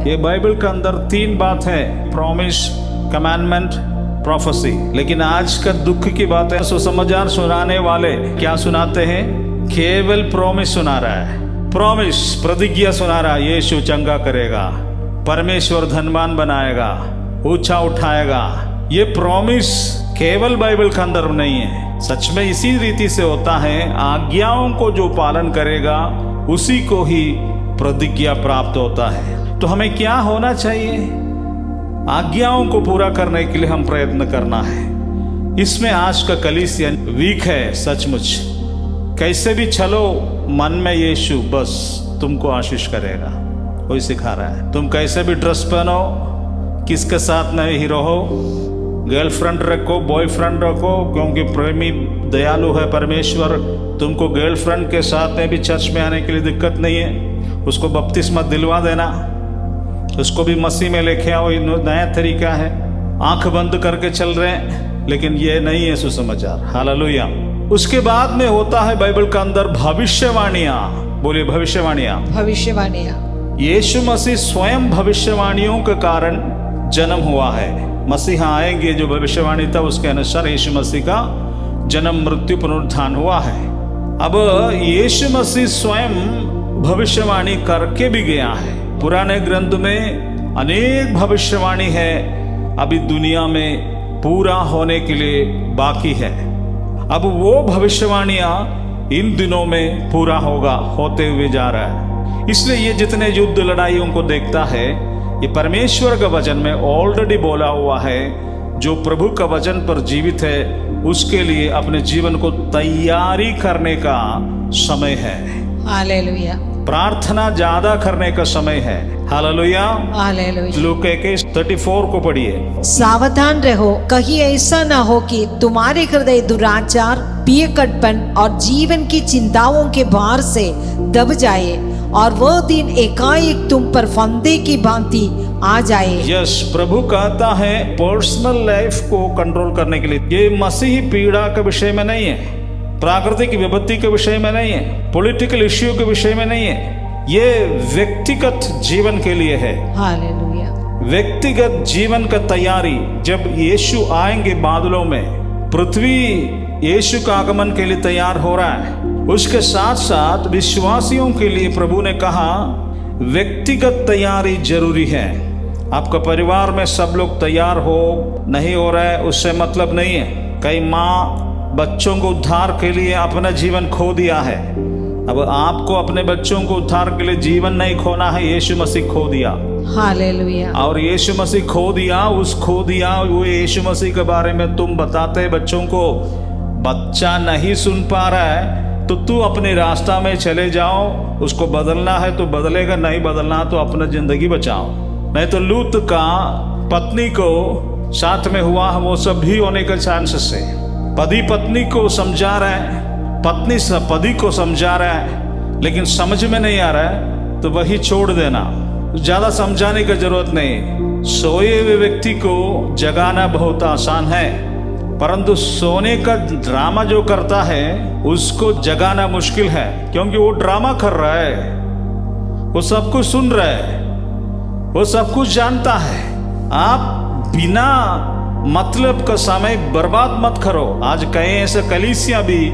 ये बाइबल के अंदर 3 बात है, प्रॉमिस, कमांडमेंट, प्रोफेसी। लेकिन आज का दुख की बात है, सुसमाचार सुनाने वाले क्या सुनाते हैं? केवल प्रॉमिस सुना रहा है। प्रॉमिस, प्रतिज्ञा सुना रहा है, यीशु चंगा करेगा, परमेश्वर धनवान बनाएगा, ऊंचा उठाएगा। ये प्रॉमिस केवल बाइबल के अंदर नहीं है। सच में इसी रीति से होता है, आज्ञाओं को जो पालन करेगा उसी को ही प्रतिज्ञा प्राप्त होता है। तो हमें क्या होना चाहिए? आज्ञाओं को पूरा करने के लिए हम प्रयत्न करना है। इसमें आज का कलीसिया वीक है सचमुच। कैसे भी चलो, मन में यीशु बस तुमको आशीष करेगा, कोई सिखा रहा है। तुम कैसे भी ड्रेस पहनो, किसके साथ नहीं रहो, गर्लफ्रेंड रखो, बॉयफ्रेंड रखो, क्योंकि प्रेमी दयालु है परमेश्वर। तुमको गर्लफ्रेंड के साथ में भी चर्च में आने के लिए दिक्कत नहीं है, उसको बपतिस्मा दिलवा देना, उसको भी मसीह में लेके आओ। नया तरीका है, आंख बंद करके चल रहे हैं, लेकिन ये नहीं है सुसमाचार। हालेलुया। उसके बाद में होता है बाइबल के अंदर भविष्यवाणियां। बोलिए भविष्यवाणियां। भविष्यवाणियां। यीशु मसीह स्वयं भविष्यवाणियों के कारण जन्म हुआ है। मसीहा आएंगे, जो भविष्यवाणी था उसके अनुसार यीशु मसीह का जन्म, मृत्यु, पुनरुत्थान हुआ है। अब यीशु मसीह स्वयं भविष्यवाणी करके भी गया है। पुराने ग्रंथ में अनेक भविष्यवाणी है, अभी दुनिया में पूरा होने के लिए बाकी है। अब वो भविष्यवाणियां इन दिनों में पूरा होते हुए जा रहा है। इसलिए ये जितने युद्ध लड़ाइयों को देखता है, ये परमेश्वर का वचन में ऑलरेडी बोला हुआ है। जो प्रभु का वचन पर जीवित है, उसके लिए अपने जीवन को तैयारी करने का समय है। हालेलुया। प्रार्थना ज्यादा करने का समय है। हालेलुया। हालेलुया। लूका 34 को पढ़िए। सावधान रहो, कहीं ऐसा ना हो कि तुम्हारे हृदय दुराचार, पियक्कड़पन और जीवन की चिंताओं के भार से दब जाए और वह दिन एकाएक तुम पर फंदे की भांति आ जाए। यस, प्रभु कहता है पर्सनल लाइफ को कंट्रोल करने के लिए। ये मसीही पीड़ा के विषय में नहीं है, प्राकृतिक विपत्ति के विषय में नहीं है, पॉलिटिकल इश्यू के विषय में नहीं है। ये व्यक्तिगत जीवन के लिए है। हालेलुया। व्यक्तिगत जीवन का तैयारी। जब यीशु आएंगे बादलों में, पृथ्वी यीशु का आगमन के लिए तैयार हो रहा है। उसके साथ साथ विश्वासियों के लिए प्रभु ने कहा व्यक्तिगत तैयारी जरूरी है। आपका परिवार में सब लोग तैयार हो, नहीं हो रहा है, उससे मतलब नहीं है। कई माँ बच्चों को उद्धार के लिए अपना जीवन खो दिया है। अब आपको अपने बच्चों को उद्धार के लिए जीवन नहीं खोना है, यीशु मसीह खो दिया। हालेलुया। और यीशु मसीह खो दिया, वो यीशु मसीह के बारे में तुम बताते बच्चों को, बच्चा नहीं सुन पा रहा है, तो तू अपने रास्ता में चले जाओ। उसको बदलना है तो बदलेगा, नहीं बदलना तो अपना जिंदगी बचाओ। नहीं तो लूत का पत्नी को साथ में हुआ, वो सब भी होने का चांसेस है। पति पत्नी को समझा रहा है, पत्नी पति को समझा रहा है, लेकिन समझ में नहीं आ रहा है तो वही छोड़ देना। ज्यादा समझाने की जरूरत नहीं। सोए हुए व्यक्ति को जगाना बहुत आसान है, परंतु सोने का ड्रामा जो करता है उसको जगाना मुश्किल है, क्योंकि वो ड्रामा कर रहा है, वो सब कुछ सुन रहा है, वो सब कुछ जानता है। आप बिना मतलब का समय बर्बाद मत करो। आज कई ऐसे कलीसिया भी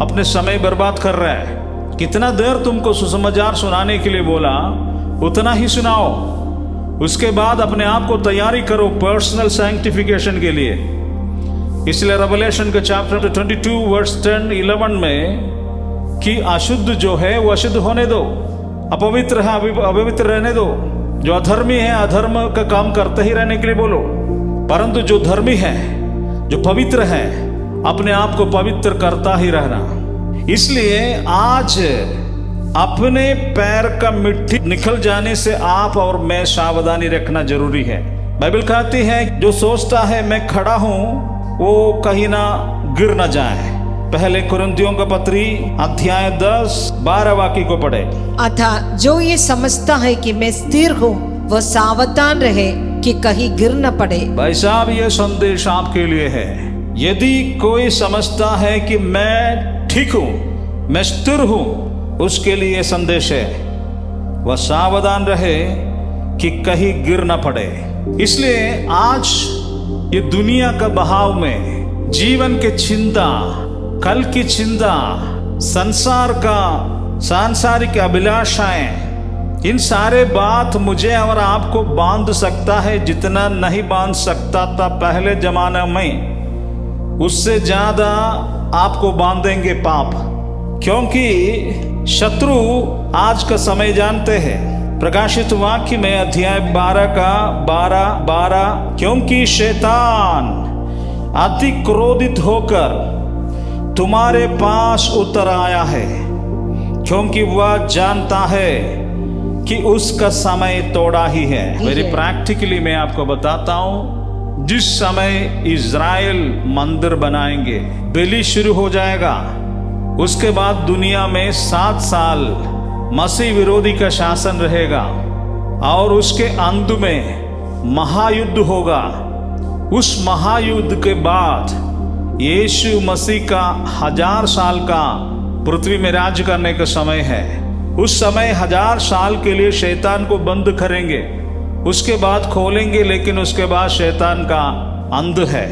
अपने समय बर्बाद कर रहा है। कितना देर तुमको सुसमाचार सुनाने के लिए बोला, उतना ही सुनाओ। उसके बाद अपने आप को तैयारी करो पर्सनल सैंक्टिफिकेशन के लिए। इसलिए रेवलेशन के चैप्टर 22 वर्स 10-11 में कि अशुद्ध जो है वो अशुद्ध होने दो, अपवित्र है अपवित्र रहने दो, जो अधर्मी है अधर्म का काम करते ही रहने के लिए बोलो, परंतु जो धर्मी है, जो पवित्र है, अपने आप को पवित्र करता ही रहना। इसलिए आज अपने पैर का मिट्टी निकल जाने से आप और मैं सावधानी रखना जरूरी है। बाइबल कहती है जो सोचता है मैं खड़ा हूं वो कहीं ना गिर ना जाए। पहले कुरिन्थियों का पत्री अध्याय 10-12 वाक्य को पढ़े। अतः जो ये समझता है कि मैं स्थिर हूँ, वह सावधान रहे कि कहीं गिर न पड़े। भाई साहब, ये संदेश आपके लिए है। यदि कोई समझता है कि मैं ठीक हूं, मैं स्थिर हूं, उसके लिए संदेश है, वह सावधान रहे कि कहीं गिर न पड़े। इसलिए आज ये दुनिया का बहाव में जीवन के चिंता, कल की चिंता, संसार का सांसारिक अभिलाषाएं, इन सारे बात मुझे और आपको बांध सकता है जितना नहीं बांध सकता था पहले जमाने में, उससे ज्यादा आपको बांधेंगे पाप। क्योंकि शत्रु आज का समय जानते हैं। प्रकाशित वाक्य में अध्याय 12 का 12 क्योंकि शैतान अति क्रोधित होकर तुम्हारे पास उतर आया है, क्योंकि वह जानता है कि उसका समय तोड़ा ही है। वेरी प्रैक्टिकली मैं आपको बताता हूं, जिस समय इज़राइल मंदिर बनाएंगे, बलि शुरू हो जाएगा, उसके बाद दुनिया में 7 साल मसीह विरोधी का शासन रहेगा और उसके अंत में महायुद्ध होगा। उस महायुद्ध के बाद यीशु मसीह का 1000 साल का पृथ्वी में राज करने का समय है। उस समय 1000 साल के लिए शैतान को बंद करेंगे, उसके बाद खोलेंगे, लेकिन उसके बाद शैतान का अंत है।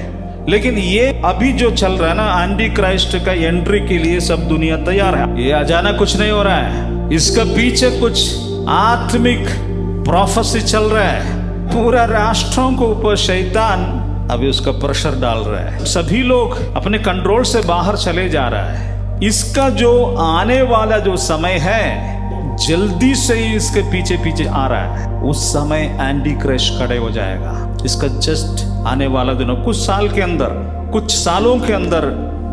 लेकिन ये अभी जो चल रहा है ना, एंटी क्राइस्ट का एंट्री के लिए सब दुनिया तैयार है। ये अचानक कुछ नहीं हो रहा है, इसका पीछे कुछ आत्मिक प्रोफेसी चल रहा है। पूरा राष्ट्रों के ऊपर शैतान अभी उसका प्रेशर डाल रहा है। सभी लोग अपने कंट्रोल से बाहर चले जा रहा है। इसका जो आने वाला जो समय है, जल्दी से ही इसके पीछे पीछे आ रहा है। उस समय एंटी क्राइस्ट खड़े हो जाएगा। इसका जस्ट आने वाला दिनों, कुछ साल के अंदर, कुछ सालों के अंदर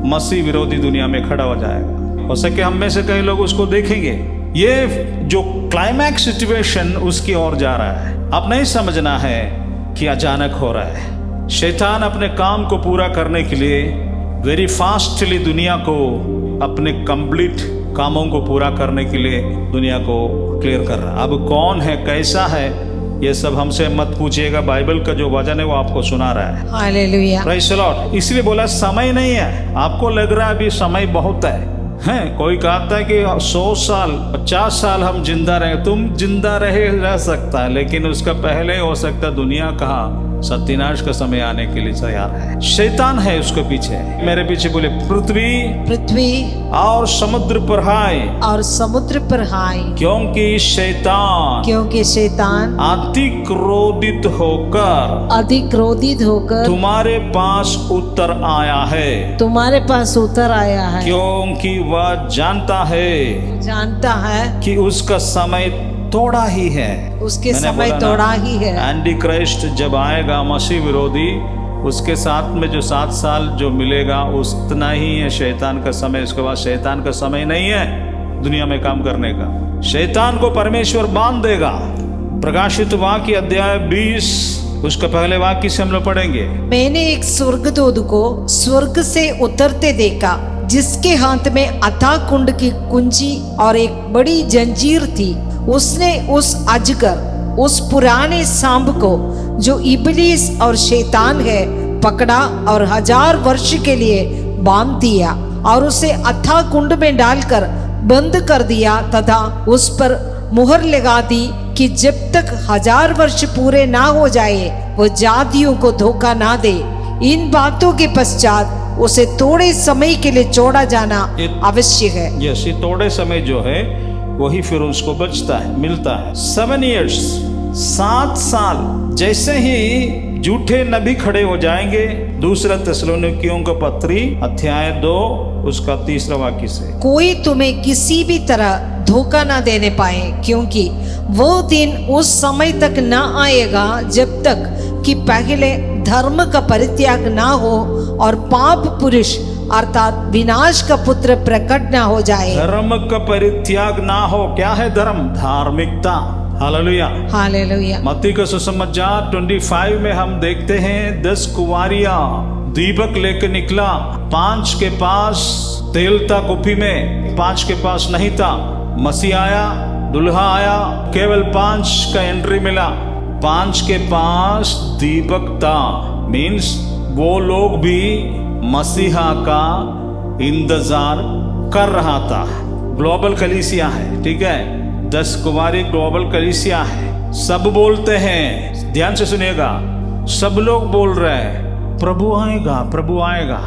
मसीह विरोधी दुनिया में खड़ा हो जाएगा। हो सके हम में से कई लोग उसको देखेंगे। ये जो क्लाइमैक्स सिचुएशन उसकी ओर जा रहा है। अब नहीं समझना है कि अचानक हो रहा है। शैतान अपने काम को पूरा करने के लिए वेरी फास्टली दुनिया को अपने कंप्लीट कामों को पूरा करने के लिए दुनिया को क्लियर कर रहा है। अब कौन है, कैसा है, ये सब हमसे मत पूछिएगा। बाइबल का जो वचन है वो आपको सुना रहा है। Hallelujah, praise the Lord. इसलिए बोला समय नहीं है। आपको लग रहा है अभी समय बहुत है। कोई कहता है कि 100 साल 50 साल हम जिंदा रहे। तुम जिंदा रह सकता है, लेकिन उसका पहले हो सकता दुनिया का सत्यानाश का समय आने के लिए तैयार है। शैतान है उसके पीछे। मेरे पीछे बोले पृथ्वी और समुद्र पर हाय, और समुद्र पर हाय, क्योंकि शैतान अति क्रोधित होकर तुम्हारे पास उतर आया है, क्योंकि वह जानता है कि उसका समय तोड़ा ही है। उसके समय तोड़ा ही है। एंटी क्राइस्ट जब आएगा, मसीह विरोधी, उसके साथ में जो 7 साल जो मिलेगा उतना ही है शैतान का समय। उसके बाद शैतान का समय नहीं है दुनिया में काम करने का। शैतान को परमेश्वर बांध देगा। प्रकाशित वाक्य अध्याय 20 उसका पहले वाक्य से हम लोग पढ़ेंगे। मैंने एक स्वर्गदूत को स्वर्ग से उतरते देखा, जिसके हाथ में अथाह कुंड की कुंजी और एक बड़ी जंजीर थी। उसने उस अजगर, उस पुराने सांप को जो इब्लीस और शैतान है, पकड़ा और 1000 वर्ष के लिए बांध दिया और उसे अथाह कुंड में डालकर बंद कर दिया तथा उस पर मुहर लगा दी कि जब तक 1000 वर्ष पूरे ना हो जाए वो जातियों को धोखा ना दे। इन बातों के पश्चात उसे थोड़े समय के लिए छोड़ा जाना आवश्यक है। यस, ये थोड़े समय जो है वही फिर उसको बचता है, मिलता है। 7 years, 7 साल। जैसे ही झूठे नबी खड़े हो जाएंगे, दूसरा थिस्सलुनीकियों का पत्री अध्याय 2 उसका 3 वाक्य से, कोई तुम्हें किसी भी तरह धोखा ना देने पाए, क्योंकि वो दिन उस समय तक ना आएगा जब तक कि पहले धर्म का परित्याग ना हो और पाप पुरुष अर्थात विनाश का पुत्र प्रकट ना हो जाए। धर्म का परित्याग ना हो। क्या है धर्म? धार्मिकता। Hallelujah, hallelujah. मत्ती का सुसमाचार 25 में हम देखते हैं 10 कुंवारियां दीपक लेकर निकला। 5 के पास तेल था कुप्पी में, 5 के पास नहीं था। मसीह आया, दुल्हा आया, केवल 5 का एंट्री मिला। 5 के पास दीपक था। मीन्स वो लोग भी मसीहा का इंतजार कर रहा था। ग्लोबल कलीसिया है, ठीक है। 10 कुंवारी ग्लोबल कलीसिया है। सब बोलते हैं, ध्यान से सुनिएगा, सब लोग बोल रहे हैं प्रभु आएगा, प्रभु आएगा।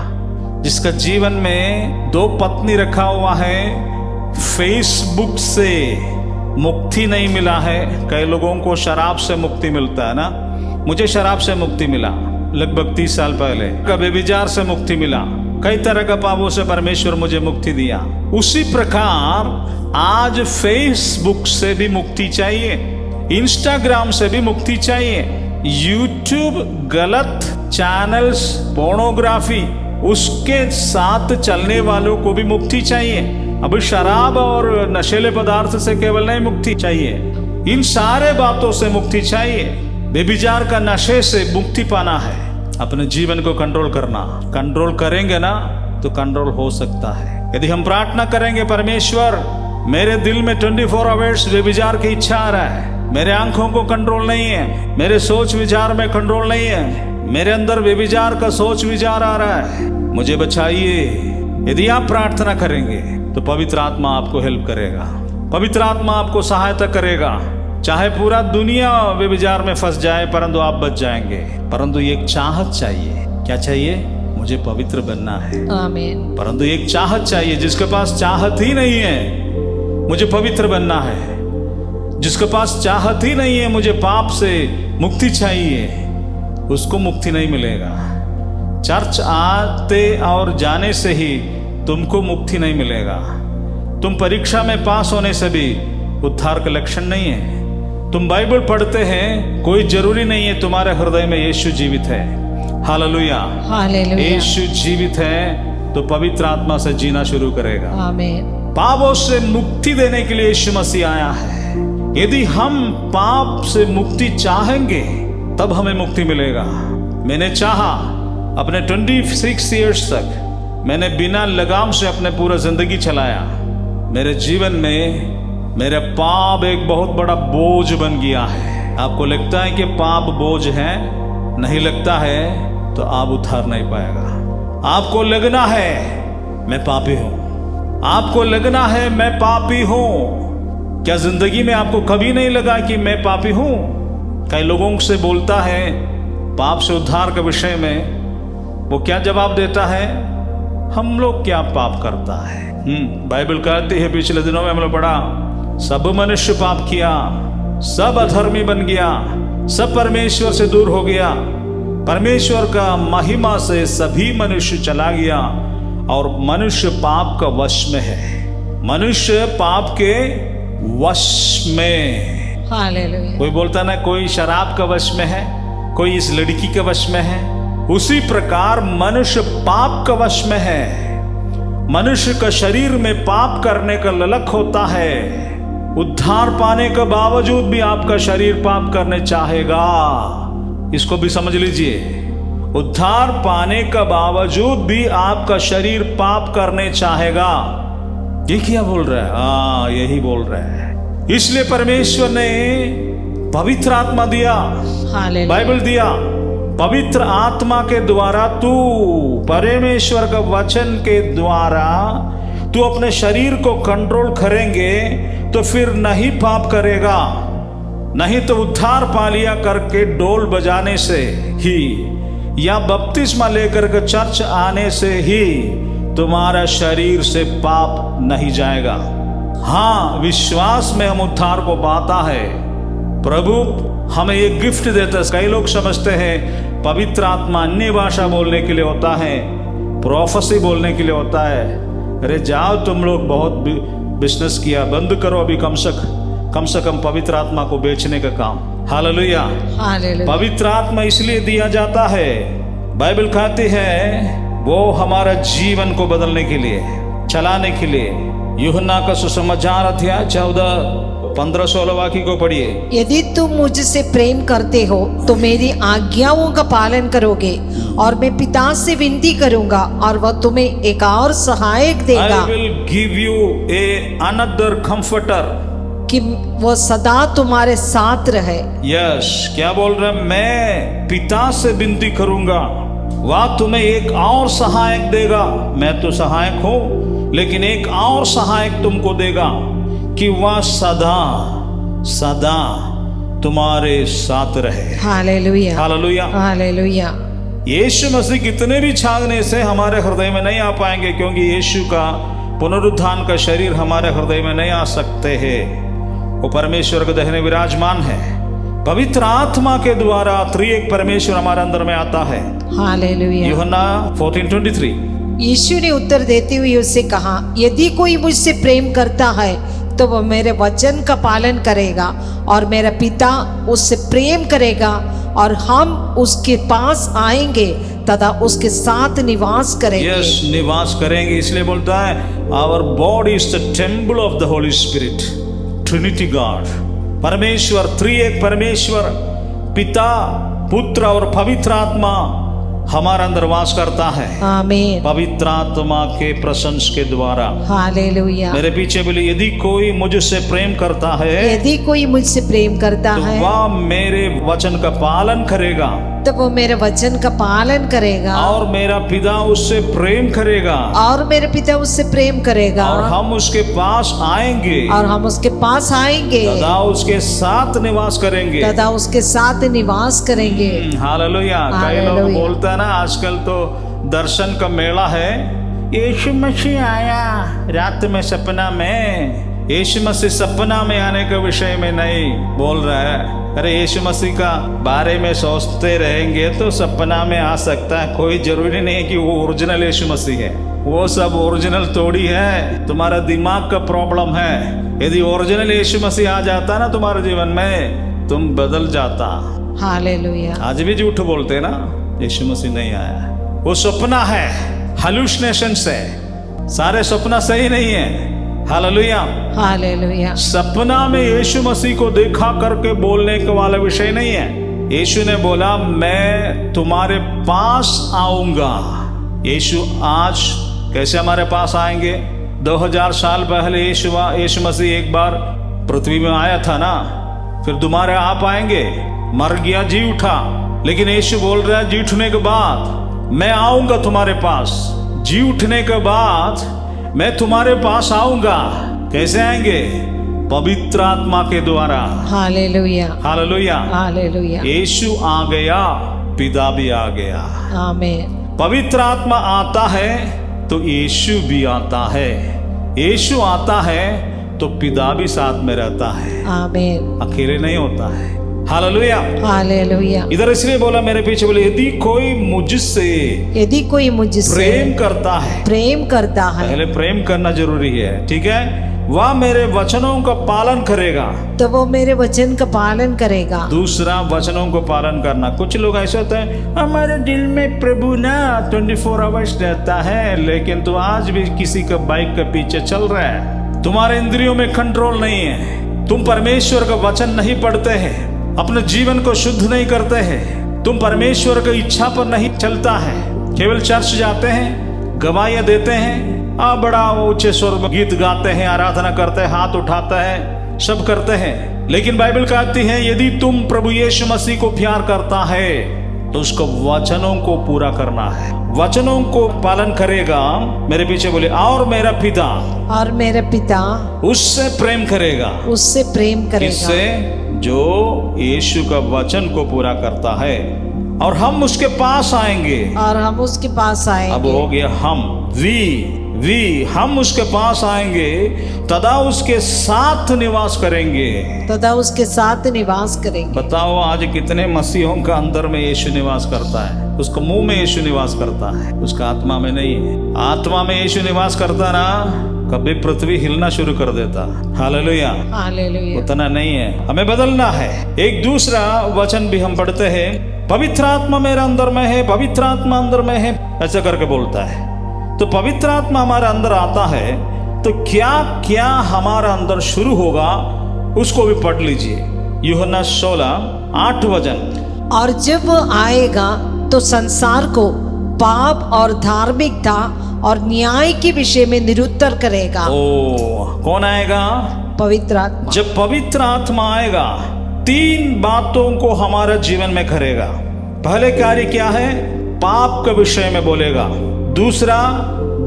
जिसका जीवन में 2 पत्नी रखा हुआ है, फेसबुक से मुक्ति नहीं मिला है। कई लोगों को शराब से मुक्ति मिलता है ना, मुझे शराब से मुक्ति मिला लगभग 30 साल पहले, कभी व्यभिचार से मुक्ति मिला, कई तरह का पापों से परमेश्वर मुझे मुक्ति दिया। उसी प्रकार आज फेसबुक से भी मुक्ति चाहिए, इंस्टाग्राम से भी मुक्ति चाहिए, यूट्यूब गलत चैनल्स, पोर्नोग्राफी, उसके साथ चलने वालों को भी मुक्ति चाहिए। अब शराब और नशीले पदार्थ से केवल नहीं मुक्ति चाहिए, इन सारे बातों से मुक्ति चाहिए। व्यभिचार का नशे से मुक्ति पाना है, अपने जीवन को कंट्रोल करना। कंट्रोल करेंगे ना तो कंट्रोल हो सकता है। यदि हम प्रार्थना करेंगे, परमेश्वर मेरे दिल में 24 आवर्स व्यभिचार की इच्छा आ रहा है, मेरे आंखों को कंट्रोल नहीं है, मेरे सोच विचार में कंट्रोल नहीं है, मेरे अंदर व्यभिचार का सोच विचार आ रहा है, मुझे बचाइए। यदि आप प्रार्थना करेंगे तो पवित्र आत्मा आपको हेल्प करेगा, पवित्र आत्मा आपको सहायता करेगा। चाहे पूरा दुनिया व्यभिचार में फंस जाए परंतु आप बच जाएंगे। परंतु एक चाहत चाहिए। क्या चाहिए? मुझे पवित्र बनना है, आमीन। परंतु एक चाहत चाहिए। जिसके पास चाहत ही नहीं है मुझे पवित्र बनना है, जिसके पास चाहत ही नहीं है मुझे पाप से मुक्ति चाहिए, उसको मुक्ति नहीं मिलेगा। चर्च आते और जाने से ही तुमको मुक्ति नहीं मिलेगा। तुम परीक्षा में पास होने से भी उद्धार का लक्षण नहीं है। तुम बाइबल पढ़ते हैं, कोई जरूरी नहीं है तुम्हारे हृदय में यीशु जीवित है। Hallelujah, hallelujah. यीशु जीवित है तो पवित्र आत्मा से जीना शुरू करेगा। आमीन। पापों से मुक्ति देने के लिए यीशु मसीह आया है। यदि हम पाप से मुक्ति चाहेंगे तब हमें मुक्ति मिलेगा। मैंने चाहा, अपने 26 ईयर्स तक मैंने बिना लगाम से अपने पूरा जिंदगी चलाया। मेरे जीवन में मेरे पाप एक बहुत बड़ा बोझ बन गया है। आपको लगता है कि पाप बोझ है? नहीं लगता है तो आप उद्धार नहीं पाएगा। आपको लगना है मैं पापी हूं, आपको लगना है मैं पापी हूं। क्या जिंदगी में आपको कभी नहीं लगा कि मैं पापी हूं? कई लोगों से बोलता है पाप से उद्धार के विषय में, वो क्या जवाब देता है? हम लोग क्या पाप करता है? बाइबल कहती है, पिछले दिनों में हम लोग पढ़ा, सब मनुष्य पाप किया, सब अधर्मी बन गया, सब परमेश्वर से दूर हो गया, परमेश्वर का महिमा से सभी मनुष्य चला गया और मनुष्य पाप का वश में है। मनुष्य पाप के वश में। हालेलुया। कोई बोलता ना कोई शराब का वश में है, कोई इस लड़की के वश में है, उसी प्रकार मनुष्य पाप का वश में है। मनुष्य का शरीर में पाप करने का ललक होता है। उद्धार पाने के बावजूद भी आपका शरीर पाप करने चाहेगा। इसको भी समझ लीजिए, उद्धार पाने का बावजूद भी आपका शरीर पाप करने चाहेगा। ये क्या बोल रहा है? हाँ, यही बोल रहा है। इसलिए परमेश्वर ने पवित्र आत्मा दिया, बाइबल दिया। पवित्र आत्मा के द्वारा तू परमेश्वर का वचन के द्वारा तू अपने शरीर को कंट्रोल करेंगे तो फिर नहीं पाप करेगा। नहीं तो उद्धार पा लिया करके डोल बजाने से ही या बपतिस्मा लेकर के चर्च आने से ही तुम्हारा शरीर से पाप नहीं जाएगा। हाँ, विश्वास में हम उद्धार को पाता है। प्रभु हमें ये गिफ्ट देता है। कई लोग समझते हैं पवित्र आत्मा अन्य भाषा बोलने के लिए होता है, प्रोफेसी बोलने के लिए होता है। अरे जाओ, तुम लोग बहुत बिजनेस किया, बंद करो अभी कम से कम पवित्र आत्मा को बेचने का काम। Hallelujah, hallelujah. पवित्र आत्मा इसलिए दिया जाता है, बाइबल कहती है वो हमारा जीवन को बदलने के लिए, चलाने के लिए। यूहन्ना का सुसमाचार अध्याय 14-15-16 वाक्य को पढ़िए। यदि तुम मुझसे प्रेम करते हो तो मेरी आज्ञाओं का पालन करोगे, और मैं पिता से विनती करूंगा और वह तुम्हें एक और सहायक देगा। I will give you another comforter, कि वो सदा तुम्हारे साथ रहे। यस, क्या बोल रहे हैं? मैं पिता से विनती करूंगा, वह तुम्हें एक और सहायक देगा। मैं तो सहायक हूं, लेकिन एक और सहायक तुमको देगा कि वह सदा सदा तुम्हारे साथ रहे। Hallelujah, hallelujah. हालेलुया। यीशु मसीह कितने भी छागने से हमारे हृदय में नहीं आ पाएंगे, क्योंकि यीशु का पुनरुत्थान का शरीर हमारे हृदय में नहीं आ सकते हैं। वो परमेश्वर के दाहिने विराजमान है। पवित्र आत्मा के द्वारा त्रिएक परमेश्वर हमारे अंदर में आता है। हालेलुया। यूहन्ना 14:23। यीशु ने उत्तर देते हुए उससे कहा, यदि कोई मुझसे प्रेम करता है तो वह मेरे वचन का पालन करेगा, और मेरा पिता उससे प्रेम करेगा, और हम उसके पास आएंगे तथा उसके साथ निवास करेंगे। यस, निवास करेंगे। इसलिए बोलता है our body is the temple of the Holy Spirit, trinity God. परमेश्वर, त्रिएक परमेश्वर, पिता, पुत्र और पवित्र आत्मा हमारे अंदर वास करता है। आमीन। पवित्र आत्मा के प्रशंस के द्वारा। हालेलुया। मेरे पीछे बोले, यदि कोई मुझसे प्रेम करता है यदि कोई मुझसे प्रेम करता तो है वह मेरे वचन का पालन करेगा, तो वो मेरे वचन का पालन करेगा, और मेरा पिता उससे प्रेम करेगा, और मेरे पिता उससे प्रेम करेगा, और हम उसके पास आएंगे, और हम उसके पास आएंगे तथा उसके साथ निवास करेंगे। तथा उसके साथ निवास करेंगे। हालेलुया। कई लोग हालेलुया। बोलते हैं ना, आजकल तो दर्शन का मेला है। यीशु मसीह आया रात में सपना में। यीशु मसीह सपना में आने के विषय में नहीं बोल रहा है। अरे यीशु मसीह का बारे में सोचते रहेंगे तो सपना में आ सकता है। कोई जरूरी नहीं है कि वो ओरिजिनल यीशु मसीह है। वो सब ओरिजिनल थोड़ी है, तुम्हारा दिमाग का प्रॉब्लम है। यदि ओरिजिनल यीशु मसीह आ जाता ना तुम्हारे जीवन में, तुम बदल जाता। हालेलुया। आज भी झूठ बोलते ना, यीशु मसीह नहीं आया, वो सपना है, हालुसिनेशन से। सारे सपना सही नहीं है। हालेलुया। हालेलुया। सपना में यीशु मसीह को देखा करके बोलने के वाला विषय नहीं है। यीशु ने बोला, मैं तुम्हारे पास आऊंगा। यीशु आज कैसे हमारे पास आएंगे? 2000 साल पहले यीशु मसीह एक बार पृथ्वी में आया था ना, फिर दोबारा आ पाएंगे? मर गया, जी उठा, लेकिन यीशु बोल रहा है जी उठने के बाद मैं आऊंगा तुम्हारे पास। जी उठने के बाद मैं तुम्हारे पास आऊंगा। कैसे आएंगे? पवित्र आत्मा के द्वारा। हालेलुया। हालेलुया। हालेलुया। यीशु आ गया, पिता भी आ गया। आमीन। पवित्र आत्मा आता है तो यीशु भी आता है। यीशु आता है तो पिता भी साथ में रहता है। आमीन। अकेले नहीं होता है। हालेलुया। हालेलुया। इधर इसलिए बोला, मेरे पीछे बोले, यदि कोई मुझसे यदि कोई मुझसे प्रेम करता है, प्रेम करता है, पहले प्रेम करना जरूरी है, ठीक है, वह मेरे वचनों का पालन करेगा। तो वो मेरे वचन का पालन करेगा। दूसरा, वचनों को पालन करना। कुछ लोग ऐसे होते हैं, हमारे दिल में प्रभु ना 24 आवर्स रहता है, लेकिन तू आज भी किसी का बाइक के पीछे चल रहा है। तुम्हारे इंद्रियों में कंट्रोल नहीं है। तुम परमेश्वर का वचन नहीं पढ़ते हैं, अपने जीवन को शुद्ध नहीं करते हैं। तुम परमेश्वर की इच्छा पर नहीं चलता है, केवल चर्च जाते हैं, गवाहियां देते हैं, बड़ा ऊंचे स्वर में गीत गाते हैं, आराधना करते हैं, हाथ उठाते हैं, सब करते हैं। लेकिन बाइबल कहती है, यदि तुम प्रभु यीशु मसीह को प्यार करता है तो उसको वचनों को पूरा करना है। वचनों को पालन करेगा। मेरे पीछे बोले, और मेरा पिता, और मेरा पिता उससे प्रेम करेगा। उससे प्रेम करेगा। किससे? जो यीशु का वचन को पूरा करता है, और हम उसके पास आएंगे। और हम उसके पास आएंगे। अब हो गया हम, हम उसके पास आएंगे तथा उसके साथ निवास करेंगे। तथा उसके साथ निवास करेंगे। बताओ, आज कितने मसीहों का अंदर में यीशु निवास करता है? उसका मुंह में यीशु निवास करता है, उसका आत्मा में नहीं है। आत्मा में यीशु निवास करता ना, कभी पृथ्वी हिलना शुरू कर देता। हालेलुया। हालेलुया। उतना नहीं है, हमें बदलना है। एक दूसरा वचन भी हम पढ़ते हैं, पवित्र आत्मा मेरे अंदर में है, पवित्र आत्मा अंदर में है, ऐसा करके बोलता है। तो पवित्र आत्मा हमारे अंदर आता है तो क्या क्या हमारा अंदर शुरू होगा, उसको भी पढ़ लीजिए। यूहन्ना 16:8 वचन। और जब वो आएगा तो संसार को पाप और धार्मिकता और न्याय के विषय में निरुत्तर करेगा। कौन आएगा? पवित्र आत्मा। जब पवित्र आत्मा आएगा, 3 बातों को हमारे जीवन में करेगा। पहले कार्य क्या है? पाप के विषय में बोलेगा। दूसरा,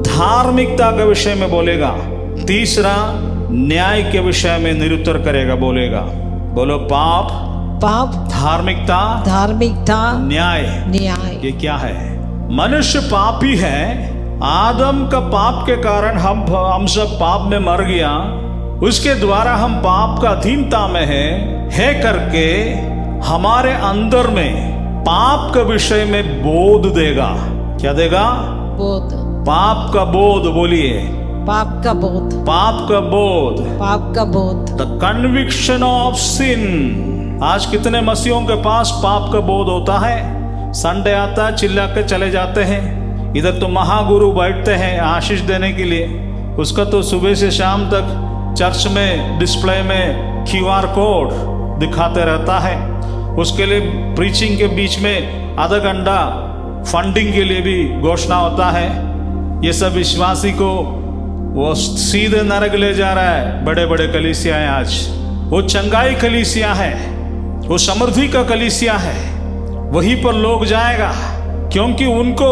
धार्मिकता के विषय में बोलेगा। तीसरा, न्याय के विषय में निरुत्तर करेगा, बोलेगा। बोलो, पाप, पाप, धार्मिकता, धार्मिकता, न्याय। न्याय। ये क्या है? मनुष्य पापी है। आदम का पाप के कारण हम सब पाप में मर गया। उसके द्वारा हम पाप का अधीनता में है करके हमारे अंदर में पाप के विषय में बोध देगा। क्या देगा? बोध। पाप का बोध। बोलिए, पाप का बोध। पाप का बोध। पाप का बोध। The conviction of sin. आज कितने मसीहों के पास पाप का बोध होता है? संडे आता है, चिल्ला के चले जाते हैं। इधर तो महागुरु बैठते हैं आशीष देने के लिए, उसका तो सुबह से शाम तक चर्च में डिस्प्ले में QR कोड दिखाते रहता है। उसके लिए प्रीचिंग के बीच में आधा घंटा फंडिंग के लिए भी घोषणा होता है। ये सब विश्वासी को वो सीधे नरक ले जा रहा है। बड़े बड़े कलीसिया हैं आज। वो चंगाई कलीसिया है, वो समृद्धि का कलीसिया है। वहीं पर लोग जाएगा क्योंकि उनको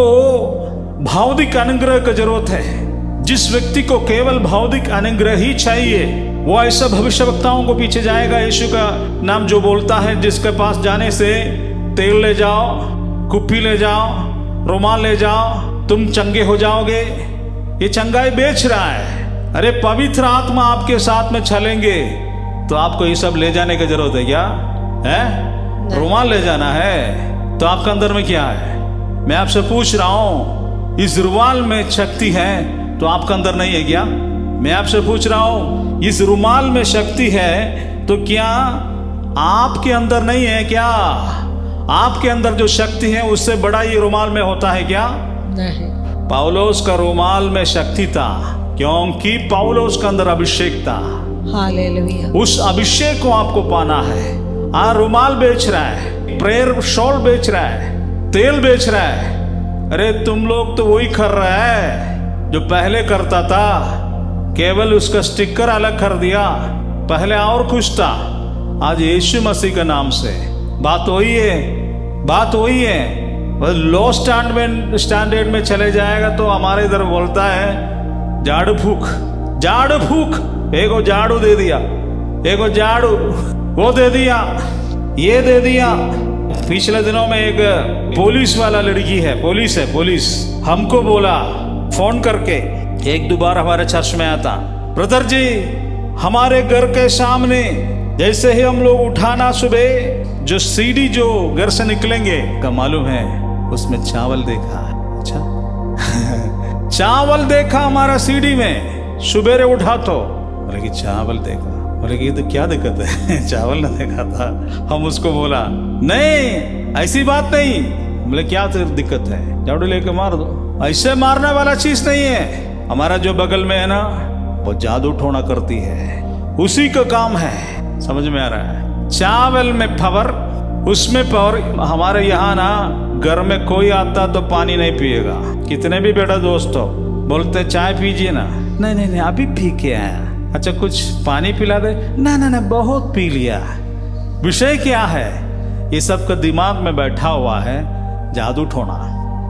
भौतिक अनुग्रह की जरूरत है। जिस व्यक्ति को केवल भौतिक अनुग्रह ही चाहिए, वो ऐसा भविष्यवक्ताओं को पीछे जाएगा। यीशु का नाम जो बोलता है, जिसके पास जाने से तेल ले जाओ, कुप्पी ले जाओ, रुमाल ले जाओ, तुम चंगे हो जाओगे। ये चंगाई बेच रहा है। अरे पवित्र आत्मा आपके साथ में चलेंगे तो आपको ये सब ले जाने की जरूरत है क्या? है रुमाल ले जाना है तो आपके अंदर में क्या है? मैं आपसे पूछ रहा हूं, इस रुमाल में शक्ति है तो आपके अंदर नहीं है क्या? मैं आपसे पूछ रहा हूं, इस रुमाल में शक्ति है तो क्या आपके अंदर नहीं है क्या? आपके अंदर जो शक्ति है उससे बड़ा ये रुमाल में होता है क्या? नहीं। पौलुस का रुमाल में शक्ति था क्योंकि पौलुस के अंदर अभिषेक था। हालेलुया। उस अभिषेक को आपको पाना है। रुमाल बेच रहा है, प्रेयर शॉल बेच रहा है, तेल बेच रहा है। अरे तुम लोग तो वही कर रहा है जो पहले करता था, केवल उसका स्टिकर अलग कर दिया। पहले और कुछ था, आज यीशु मसीह के नाम से बात वही है, बात वही है। लो स्टैंडर्ड में चले जाएगा तो हमारे इधर बोलता है झाड़ू फूक, झाड़ू फूक। एगो झाड़ू दे दिया, एगो झाड़ू वो दे दिया, ये दे दिया। पिछले दिनों में एक पुलिस वाला लड़की है, पुलिस हमको बोला फोन करके, एक दो बार हमारे चर्च में आता, ब्रदर जी हमारे घर के सामने जैसे ही हम लोग उठाना सुबह जो सीढ़ी जो घर से निकलेंगे का मालूम है उसमें चावल देखा। अच्छा चावल देखा हमारा सीढ़ी में, सुबेरे उठा तो बोले कि चावल देखा। बोले कि ये तो क्या दिक्कत है चावल ना देखा था। हम उसको बोला नहीं ऐसी बात नहीं। बोले क्या दिक्कत है? झाड़ू लेके मार दो। ऐसे मारने वाला चीज नहीं है। हमारा जो बगल में है ना वो जादू टोना करती है, उसी का काम है। समझ में आ रहा है? चावल में पावर, उसमें पावर। हमारे यहाँ ना घर में कोई आता तो पानी नहीं पिएगा। कितने भी बेटा दोस्तों बोलते चाय पीजिए ना, नहीं अभी पी के आया। अच्छा कुछ पानी पिला दे, ना बहुत पी लिया। विषय क्या है? ये सब का दिमाग में बैठा हुआ है जादू टोना।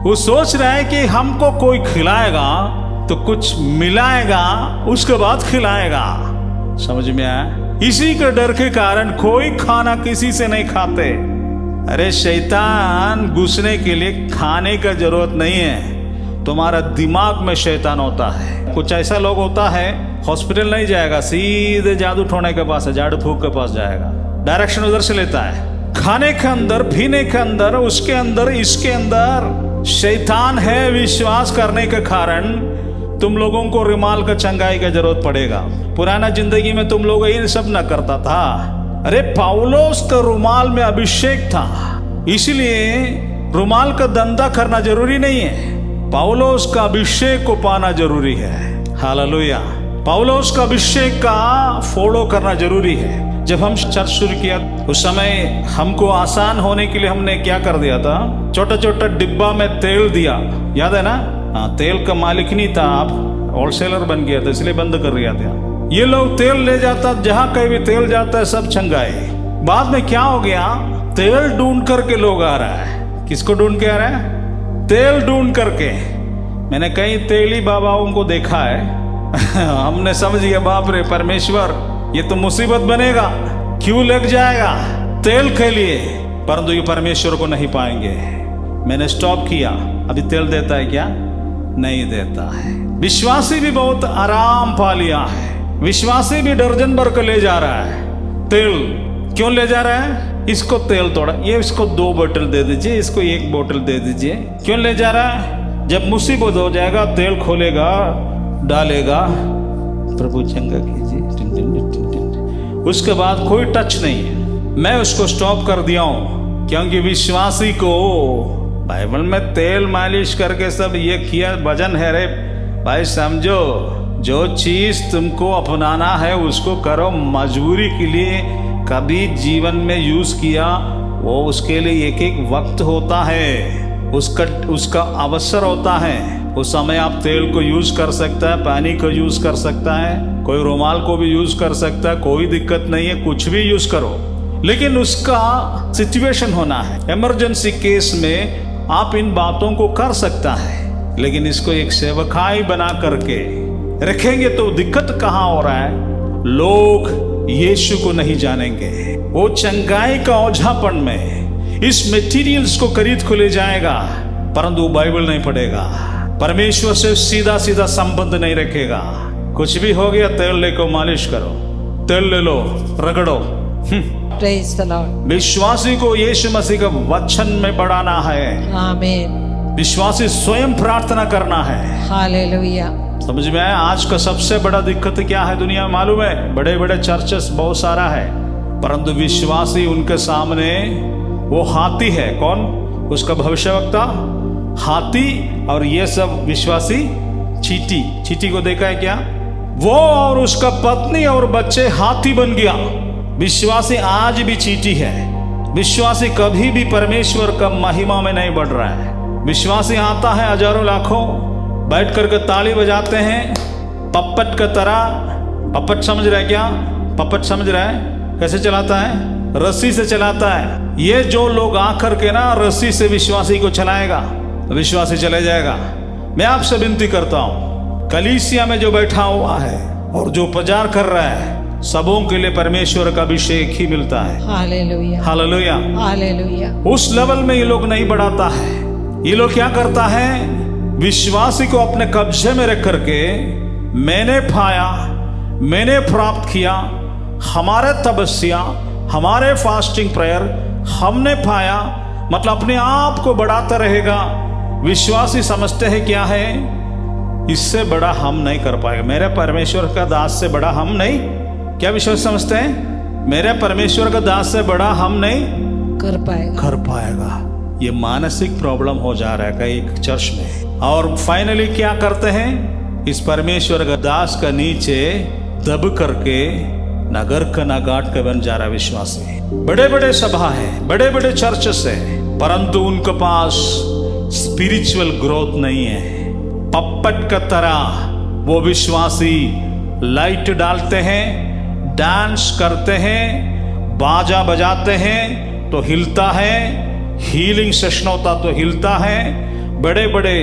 वो सोच रहा है कि हमको कोई खिलाएगा तो कुछ मिलाएगा, उसके बाद खिलाएगा। समझ में आया? इसी के डर के कारण कोई खाना किसी से नहीं खाते। अरे शैतान घुसने के लिए खाने का जरूरत नहीं है, तुम्हारा दिमाग में शैतान होता है। कुछ ऐसा लोग होता है हॉस्पिटल नहीं जाएगा, सीधे जादू टोने के पास है, झाड़ू फूक के पास जाएगा, डायरेक्शन उधर से लेता है। खाने के अंदर, पीने के अंदर, उसके अंदर, इसके अंदर शैतान है। विश्वास करने के कारण तुम लोगों को रुमाल का चंगाई का जरूरत पड़ेगा। पुराना जिंदगी में तुम लोग ये सब न करता था। अरे पौलुस का रुमाल में अभिषेक था, इसलिए रुमाल का धंधा करना जरूरी नहीं है। पौलुस का अभिषेक को पाना जरूरी है। हालेलुया। पौलुस का अभिषेक का फॉलो करना जरूरी है। जब हम चर्च शुरू किया उस समय हमको आसान होने के लिए हमने क्या कर दिया था, छोटा छोटा डिब्बा में तेल दिया, याद है ना? हाँ, तेल का मालिक नहीं था, आप होलसेलर बन गया था, इसलिए बंद कर दिया था। ये लोग तेल ले जाता, जहां कहीं भी तेल जाता है सब छंगाए। बाद में क्या हो गया, तेल ढूंढ करके लोग आ रहा है। किसको ढूंढ के आ रहा है? तेल ढूंढ करके। मैंने कई तेली बाबाओं को देखा है हमने समझ गया बाप रे परमेश्वर ये तो मुसीबत बनेगा, क्यों लग जाएगा। तेल के लिए, परंतु ये परमेश्वर को नहीं पाएंगे। मैंने स्टॉप किया, अभी तेल देता है क्या? नहीं देता है। विश्वासी भी बहुत आराम पा लिया है, विश्वासी भी दर्जन भर को ले जा रहा है तेल। क्यों ले जा रहा है? इसको तेल थोड़ा, ये इसको 2 बोतल दे दीजिए, इसको 1 बोतल दे दीजिए। क्यों ले जा रहा है? जब मुसीबत हो जाएगा तेल खोलेगा, डालेगा, प्रभु चंगा कीजिए, उसके बाद कोई टच नहीं है। मैं उसको स्टॉप कर दिया हूं, क्योंकि विश्वासी को बाइबल में तेल मालिश करके सब ये किया वजन है रे भाई। समझो, जो चीज तुमको अपनाना है उसको करो। मजबूरी के लिए कभी जीवन में यूज किया, वो उसके लिए एक एक वक्त होता है, उसका अवसर होता है। उस समय आप तेल को यूज कर सकता है, पानी को यूज कर सकता है, कोई रुमाल को भी यूज कर सकता है, कोई दिक्कत नहीं है, कुछ भी यूज करो। लेकिन उसका सिचुएशन होना है। इमरजेंसी केस में आप इन बातों को कर सकता है, लेकिन इसको एक सेवकाई बना करके रखेंगे तो दिक्कत कहाँ हो रहा है? लोग यीशु को नहीं जानेंगे। वो चंगाई का ओझापन में इस मटेरियल्स को खरीद को ले जाएगा, परंतु बाइबल नहीं पढ़ेगा, परमेश्वर से सीधा सीधा संबंध नहीं रखेगा। कुछ भी हो गया, तेल लेको मालिश करो, तेल ले लो, रगड़ो। Praise the Lord. विश्वासी को यीशु मसीह का वचन में बढ़ाना है। Amen. विश्वासी स्वयं प्रार्थना करना है। Hallelujah. समझ में आया? आज का सबसे बड़ा दिक्कत क्या है दुनिया में मालूम है? बड़े बड़े चर्चेस बहुत सारा है, परंतु विश्वासी उनके सामने वो हाथी है। कौन? उसका भविष्यवक्ता हाथी, और ये सब विश्वासी चींटी। चींटी को देखा है क्या? वो और उसका पत्नी और बच्चे हाथी बन गया। विश्वासी आज भी चींटी है। विश्वासी कभी भी परमेश्वर का महिमा में नहीं बढ़ रहा है। विश्वासी आता है हजारों लाखों, बैठ करके ताली बजाते हैं पप्पट का तरह। पप्पट समझ रहा है क्या? पप्पट समझ रहा है? कैसे चलाता है? रस्सी से चलाता है। ये जो लोग आकर के ना रस्सी से विश्वासी को चलाएगा, विश्वासी चले जाएगा। मैं आपसे विनती करता हूं, कलीसिया में जो बैठा हुआ है और जो प्रचार कर रहा है, सबों के लिए परमेश्वर का अभिषेक ही मिलता है। Hallelujah. हालेलुया। Hallelujah. उस लेवल में ये लोग नहीं बढ़ाता है। ये लोग क्या करता है? विश्वासी को अपने कब्जे में रख करके मैंने पाया, मैंने प्राप्त किया, हमारे तपस्या, हमारे फास्टिंग प्रेयर, हमने पाया, मतलब अपने आप को बढ़ाता रहेगा। विश्वासी समझते हैं क्या है? इससे बड़ा हम नहीं कर पाएगा, मेरे परमेश्वर का दास से बड़ा हम नहीं। क्या विश्वास समझते हैं? मेरे परमेश्वर का दास से बड़ा हम नहीं कर पाएगा। ये मानसिक प्रॉब्लम हो जा रहा है कई चर्च में। और फाइनली क्या करते हैं? इस परमेश्वर का दास का नीचे दब करके नगर का नगाट का बन जा रहा है विश्वासी। बड़े बड़े सभा है, बड़े बड़े चर्चेस है, परंतु उनके पास स्पिरिचुअल ग्रोथ नहीं है। पप्पट का तरह वो विश्वासी लाइट डालते हैं, डांस करते हैं, बाजा बजाते हैं तो हिलता है, हीलिंग सेशन होता तो हिलता है, बड़े बड़े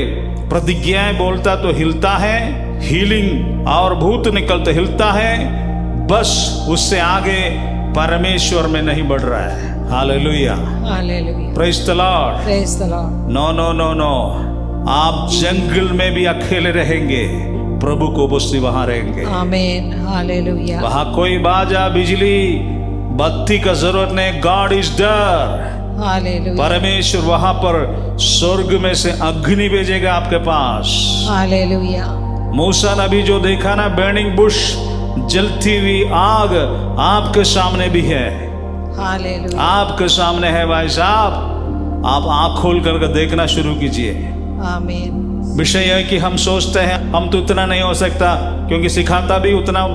प्रतिज्ञाएं बोलता तो हिलता है, हीलिंग और भूत निकलते हिलता है, बस उससे आगे परमेश्वर में नहीं बढ़ रहा है। Hallelujah, Hallelujah. Praise the Lord. Praise the Lord. No no no no, आप जंगल में भी अकेले रहेंगे, प्रभु को बस्ती वहां रहेंगे। Amen. Hallelujah. वहां कोई बाजा बिजली बत्ती का जरूरत नहीं। God is there. Hallelujah. परमेश्वर वहां पर स्वर्ग में से अग्नि भेजेगा आपके पास। Hallelujah. मूसा नबी जो देखा ना, बर्निंग बुश, जलती हुई आग आपके सामने भी है। Hallelujah. आपके सामने है भाई साहब। आप आंख खोल कर देखना शुरू कीजिए। Amen. विषय है कि हम सोचते हैं हम तो उतना नहीं हो सकता, क्योंकि सिखाता भी उतना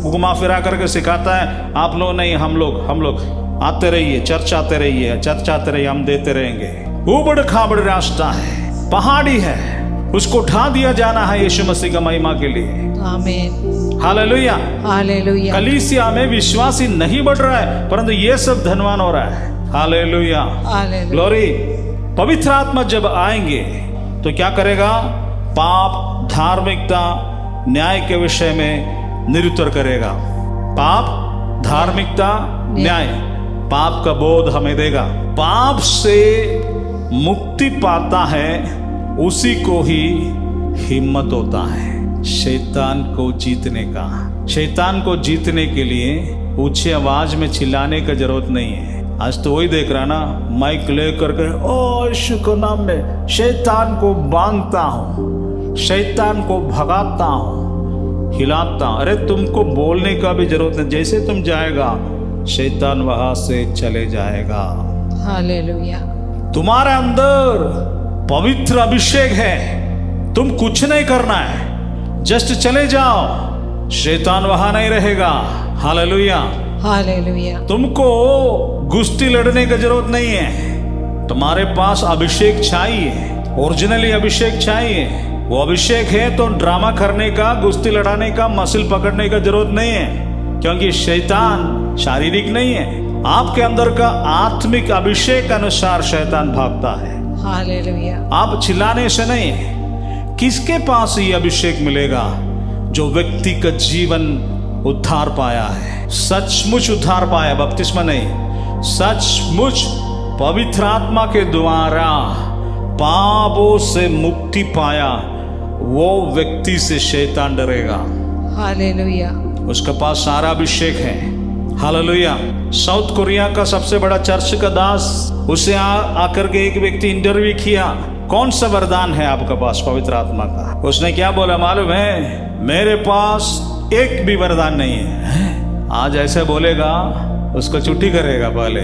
घुमा फिरा करके सिखाता है। आप लोग नहीं, हम लोग आते रहिए, चर्च आते रहिए, चर्च आते रहिए, हम देते रहेंगे। ऊबड़ खाबड़ रास्ता है, पहाड़ी है, उसको उठा दिया जाना है यीशु मसीह का महिमा के लिए। Amen. हालेलुया। Hallelujah. कलीसिया में विश्वासी नहीं बढ़ रहा है, परंतु ये सब धनवान हो रहा है। Hallelujah, Hallelujah. ग्लोरी। पवित्र आत्मा जब आएंगे तो क्या करेगा? पाप, धार्मिकता, न्याय के विषय में निरुत्तर करेगा। पाप, धार्मिकता, न्याय। पाप का बोध हमें देगा। पाप से मुक्ति पाता है उसी को ही हिम्मत होता है शैतान को जीतने का। शैतान को जीतने के लिए ऊंची आवाज में चिल्लाने का जरूरत नहीं है। आज तो वही देख रहा ना, माइक लेकर के ओ यीशु के नाम में शैतान को बांधता हूँ, शैतान को भगाता हूँ, हिलाता हूँ। अरे तुमको बोलने का भी जरूरत नहीं, जैसे तुम जाएगा शैतान वहां से चले जाएगा। हालेलुया। तुम्हारे अंदर पवित्र अभिषेक है, तुम कुछ नहीं करना है, जस्ट चले जाओ, शैतान वहां नहीं रहेगा। Hallelujah, hallelujah. तुमको गुस्ती लड़ने की जरूरत नहीं है, तुम्हारे पास अभिषेक चाहिए, ओरिजिनली अभिषेक चाहिए। वो अभिषेक है तो ड्रामा करने का, गुस्ती लड़ाने का, मसल पकड़ने का जरूरत नहीं है, क्योंकि शैतान शारीरिक नहीं है। आपके अंदर का आत्मिक अभिषेक अनुसार शैतान भागता है। हालेलुया। आप चिल्लाने से नहीं। किसके पास ये अभिषेक मिलेगा? जो व्यक्ति का जीवन उद्धार पाया है, सचमुच उद्धार पाया, बपतिस्मा नहीं, सचमुच पवित्र आत्मा के द्वारा पापों से मुक्ति पाया, वो व्यक्ति से शैतान डरेगा। हालेलुया। उसके पास सारा अभिषेक है। हालेलुया। साउथ कोरिया का सबसे बड़ा चर्च का दास, उसे आकर के एक व्यक्ति इंटरव्यू किया, कौन सा वरदान है आपके पास पवित्र आत्मा का? उसने क्या बोला मालूम है? मेरे पास एक भी वरदान नहीं है। आज ऐसे बोलेगा उसको छुट्टी करेगा। पहले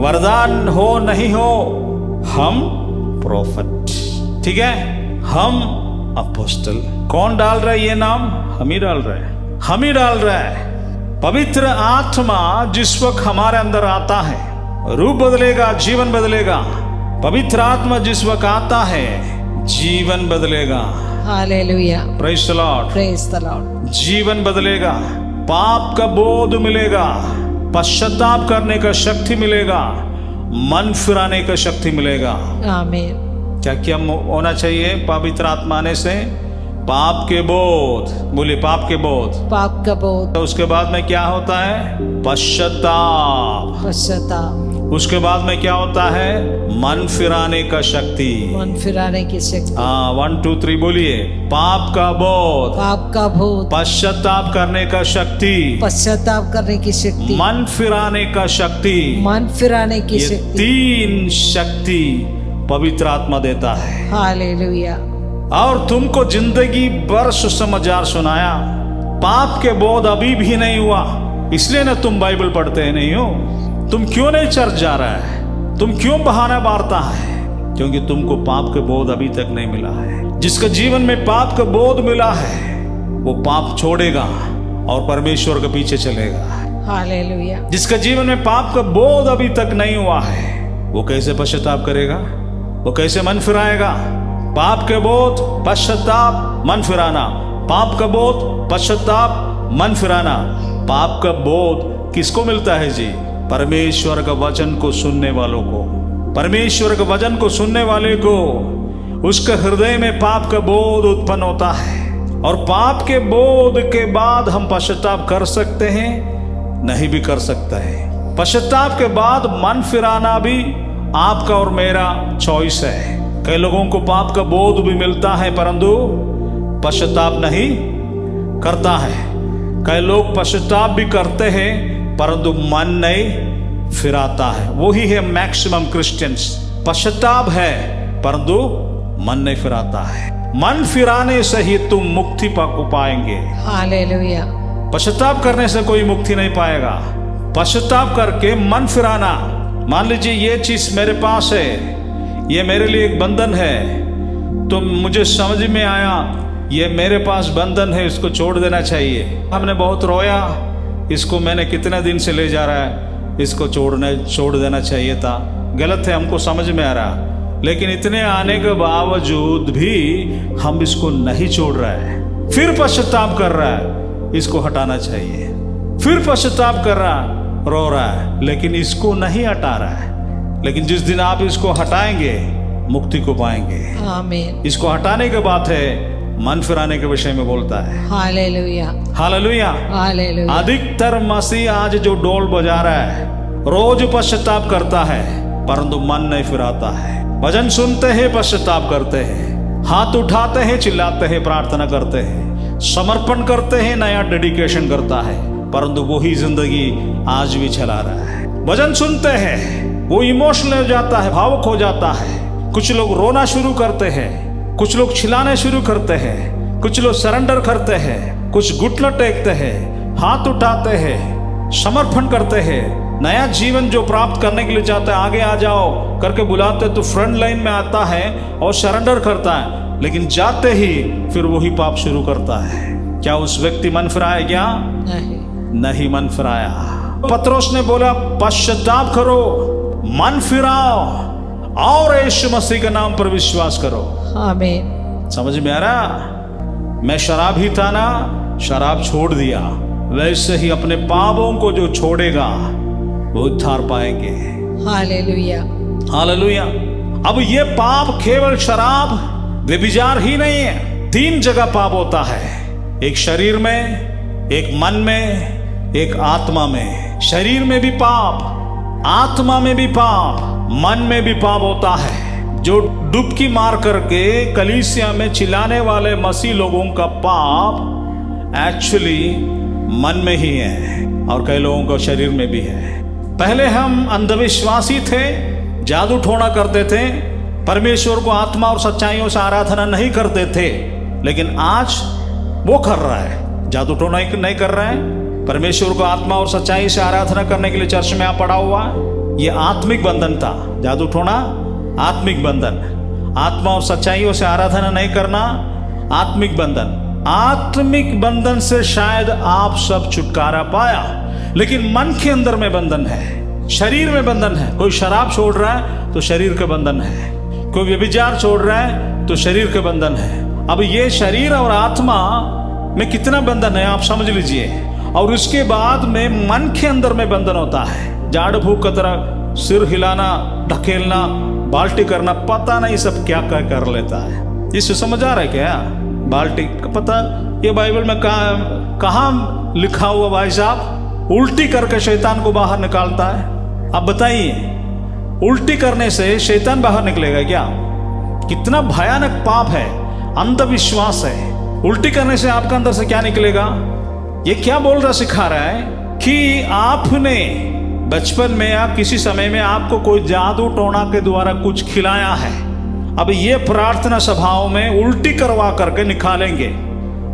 वरदान हो नहीं हो, हम प्रोफेट, ठीक है, हम अपोस्टल। कौन डाल रहा है ये नाम? हम ही डाल रहे हैं, हम ही डाल रहे हैं। पवित्र आत्मा जिस वक्त हमारे अंदर आता है, रूप बदलेगा, जीवन बदलेगा। पवित्र आत्मा जिस वक्त आता है, जीवन बदलेगा। Hallelujah. Praise the Lord. Praise the Lord. जीवन बदलेगा, पाप का बोध मिलेगा, पश्चाताप करने का शक्ति मिलेगा, मन फिराने का शक्ति मिलेगा। आमीन। क्या क्या होना चाहिए पवित्र आत्मा आने से? पाप के बोध, बोलिए पाप के बोध, पाप का बोध। उसके बाद में क्या होता है? पश्चाताप। पश्चाताप। उसके बाद में क्या होता है? मन फिराने का शक्ति। मन फिराने की शक्ति। 1 2 3 बोलिए। पाप का बोध, पाप का बोध, पश्चाताप करने का शक्ति, पश्चाताप करने की शक्ति, मन फिराने का शक्ति। मन फिराने की ये शक्ति। 3 शक्ति पवित्र आत्मा देता है। हालेलुया। और तुमको जिंदगी भर सुसमाचार सुनाया, पाप के बोध अभी भी नहीं हुआ, इसलिए ना तुम बाइबल पढ़ते नहीं हो। तुम क्यों नहीं चर्च जा रहा है? तुम क्यों बहाना मारता है? क्योंकि तुमको पाप के बोध अभी तक नहीं मिला है। जिसका जीवन में पाप का बोध मिला है, वो पाप छोड़ेगा और परमेश्वर के पीछे चलेगा। हालेलुया। जिसका जीवन में पाप का बोध अभी तक नहीं हुआ है, वो कैसे पश्चाताप करेगा? वो कैसे मन फिराएगा? पाप के बोध, पश्चाताप, मन फिराना। पाप का बोध, पश्चाताप, मन फिराना। पाप का बोध किसको मिलता है जी? परमेश्वर का वचन को सुनने वालों को। परमेश्वर के वचन को सुनने वाले को उसके हृदय में पाप का बोध उत्पन्न होता है। और पाप के बोध के बाद हम पश्चाताप कर सकते हैं, नहीं भी कर सकते हैं। पश्चाताप के बाद मन फिराना भी आपका और मेरा चॉइस है। कई लोगों को पाप का बोध भी मिलता है परंतु पश्चाताप नहीं करता है। कई लोग पश्चाताप भी करते हैं परंतु मन नहीं फिराता है। वही है मैक्सिमम क्रिश्चियंस। पश्चाताप है परंतु मन नहीं फिराता है। मन फिराने से ही तुम मुक्ति पाएंगे। हालेलुया। पश्चाताप करने से कोई मुक्ति नहीं पाएगा। पश्चाताप करके मन फिराना, मान लीजिए ये चीज मेरे पास है, ये मेरे लिए एक बंधन है, तो मुझे समझ में आया ये मेरे पास बंधन है, इसको छोड़ देना चाहिए। हमने बहुत रोया, इसको मैंने कितने दिन से ले जा रहा है, इसको छोड़ देना चाहिए था। गलत है, हमको समझ में आ रहा, लेकिन इतने आने के बावजूद भी हम इसको नहीं छोड़ रहे हैं। फिर पश्चाताप कर रहा है, इसको हटाना चाहिए। फिर पश्चाताप कर रहा, रो रहा है, लेकिन इसको नहीं हटा रहा है। लेकिन जिस दिन आप इसको हटाएंगे मुक्ति को पाएंगे। आमीन। इसको हटाने के बात है, मन फिराने के विषय में बोलता है। हालेलुया। हालेलुया। हालेलुया। अधिकतर मसीह आज जो डोल बजा रहा है, रोज पश्चाताप करता है परंतु मन नहीं फिराता है। भजन सुनते हैं, पश्चाताप करते हैं, हाथ उठाते हैं, चिल्लाते हैं, प्रार्थना करते हैं, समर्पण करते हैं, नया डेडिकेशन करता है, परंतु वही जिंदगी आज भी चला रहा है। भजन सुनते हैं, वो इमोशनल हो जाता है, भावुक हो जाता है। कुछ लोग रोना शुरू करते हैं, कुछ लोग चिल्लाने शुरू करते हैं, कुछ लोग सरेंडर करते हैं, कुछ घुटने टेकते हैं, हाथ उठाते हैं, समर्पण करते हैं, नया जीवन जो प्राप्त करने के लिए चाहते हैं, आगे आ जाओ करके बुलाते तो फ्रंट लाइन में आता है और सरेंडर करता है, लेकिन जाते ही फिर वही पाप शुरू करता है। क्या उस व्यक्ति मन फिराया? क्या नहीं मन फिराया। पतरस ने बोला पश्चाताप करो, मन फिराओ और यीशु मसीह के नाम पर विश्वास करो। आमीन। समझ में आ रहा? मैं शराब ही था ना, शराब छोड़ दिया, वैसे ही अपने पापों को जो छोड़ेगा वो उद्धार पाएंगे। हालेलुया। हालेलुया। अब ये पाप केवल शराब व्यभिचार ही नहीं है, 3 जगह पाप होता है, एक शरीर में, एक मन में, एक आत्मा में। शरीर में भी पाप, आत्मा में भी पाप, मन में भी पाप होता है। जो डुबकी मार करके कलीसिया में चिल्लाने वाले मसीह लोगों का पाप एक्चुअली मन में ही है और कई लोगों का शरीर में भी है। पहले हम अंधविश्वासी थे, जादू टोना करते थे, परमेश्वर को आत्मा और सच्चाइयों से आराधना नहीं करते थे, लेकिन आज वो कर रहा है, जादू टोना नहीं कर रहा है, परमेश्वर को आत्मा और सच्चाई से आराधना करने के लिए चर्च में आ पड़ा हुआ है। ये आत्मिक बंधन था, जादू टोना आत्मिक बंधन, आत्मा और सच्चाइयों से आराधना नहीं करना आत्मिक बंधन। आत्मिक बंधन से शायद आप सब छुटकारा पाया, लेकिन मन के अंदर में बंधन है, शरीर में बंधन है। कोई शराब छोड़ रहा है तो शरीर के बंधन है, कोई व्यभिचार छोड़ रहा है तो शरीर के बंधन है। अब ये शरीर और आत्मा में कितना बंधन है आप समझ लीजिए। और उसके बाद में मन के अंदर में बंधन होता है, झाड़ फूक की तरह सिर हिलाना, ढकेलना, बाल्टी करना, पता नहीं सब क्या क्या कर लेता है। इससे समझ आ रहा है क्या? बाल्टी का पता ये बाइबल में कहाँ लिखा हुआ भाई साहब? उल्टी करके शैतान को बाहर निकालता है। अब बताइए, उल्टी करने से शैतान बाहर निकलेगा क्या? कितना भयानक पाप है, अंधविश्वास है। उल्टी करने से आपका अंदर से क्या निकलेगा? ये क्या बोल रहा, सिखा रहा है कि आपने बचपन में या किसी समय में आपको कोई जादू टोना के द्वारा कुछ खिलाया है। अब ये प्रार्थना सभाओं में उल्टी करवा करके निकालेंगे।